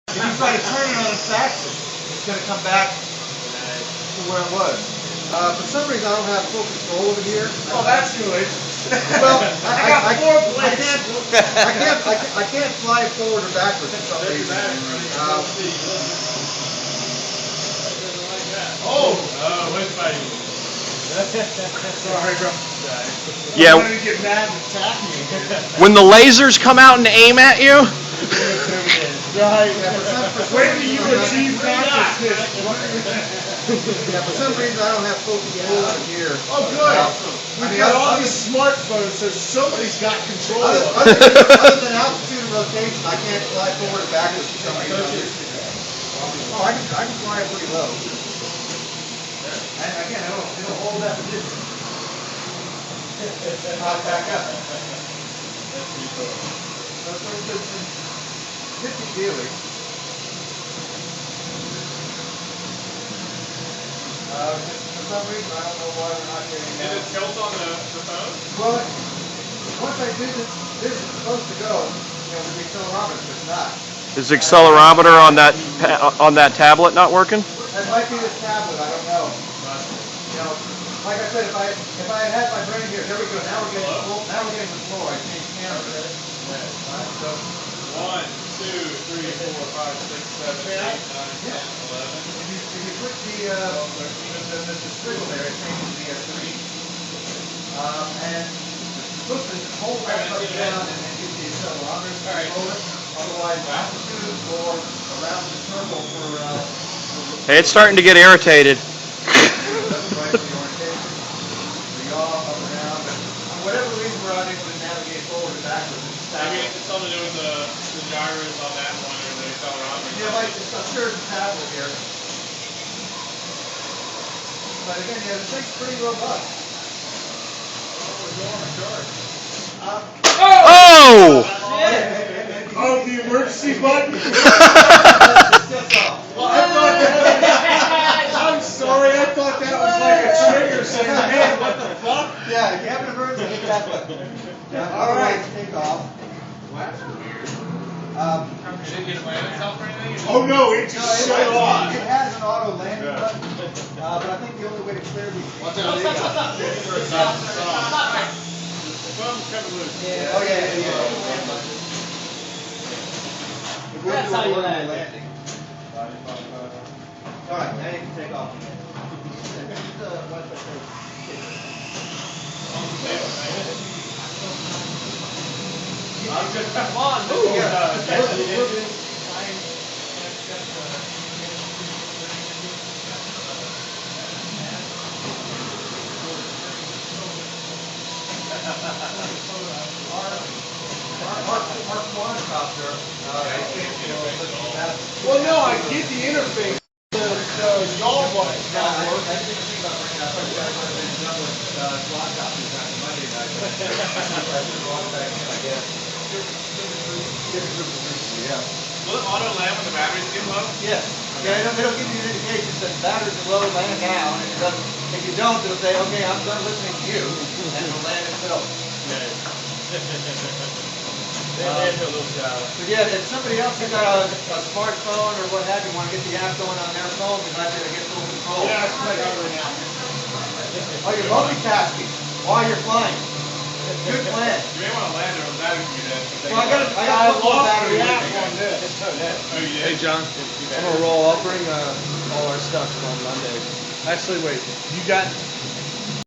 If you try to turn it on its axis, it's going to come back to where it was. For some reason, I don't have full control over here. Oh, that's good. Well, I got 4 blades. I can't fly forward or backwards for some reason. Where's my... Sorry, bro. Yeah. I wanted to get mad and attack me. When the lasers come out and aim at you. Right. Wait till you achieve consciousness. Yeah, for some reason I don't have full control over here. Oh, good. We've got all these smartphones, so somebody's got control of them. Other than altitude and rotation, I can't fly forward or backwards for some reason. Oh, I can fly pretty low. And again, it'll hold that position. I'll back up. Nifty dealy. For some reason, I don't know why we're not getting that. Did it tilt on the phone? Well, once I do this is supposed to go, with the accelerometer, but it's not. Is the accelerometer on that tablet not working? That might be this tablet, I don't know. Like I said, if I had my brain here, there we go. Now we're getting full. Now we're getting the floor. I changed camera. 1, 2, 3, 4, 5, 6, 7, 8, 9, 10, 11. If you put the squiggle there, it changes the screen. And the book is hold that button down and then get the accelerometer control it. Otherwise, altitude or around the circle for. Hey, it's starting to get irritated. Whatever reason we're unable to navigate forward and backwards. I mean, it's something to do with the gyros on that one or the accelerometer. Yeah, I'm sure it's a tablet here. But again, yeah, the thing's pretty robust. Oh! Oh, the emergency button? I'm sorry, I thought that was like a trigger saying, hey, what the fuck? Yeah, if you have an emergency, hit that button. Yeah, all right, take off. Did it land itself or anything? Oh no, it just shut off. It has an auto landing button, but I think the only way to clear these. What's up? The phone's coming loose. Oh yeah. That's how you land. All right, now you can take off. Come on, Our Quadcopter. Well, no, I get the interface. The y'all button's not working. I didn't think about bringing up. I thought I would have been done with Quadcopters on Monday night. I should have gone back in, I guess. Yeah. Will it auto land when the batteries get low? Yeah. Yeah, it'll give you an indication that the batteries are low, land now, and if you don't, it'll say, okay, I'm done listening to you, and it'll land itself. But yeah, if somebody else has got a smartphone or what have you, want to get the app going on their phone, we might be able to get full control. Yeah, it's right now. Oh, you're multitasking while you're flying. Good plan. You may want to land there with batteries be dead. Well, I got a football battery with me. Oh, you did? Hey John, I'm gonna roll. I'll bring all our stuff on Monday. Actually, wait. You got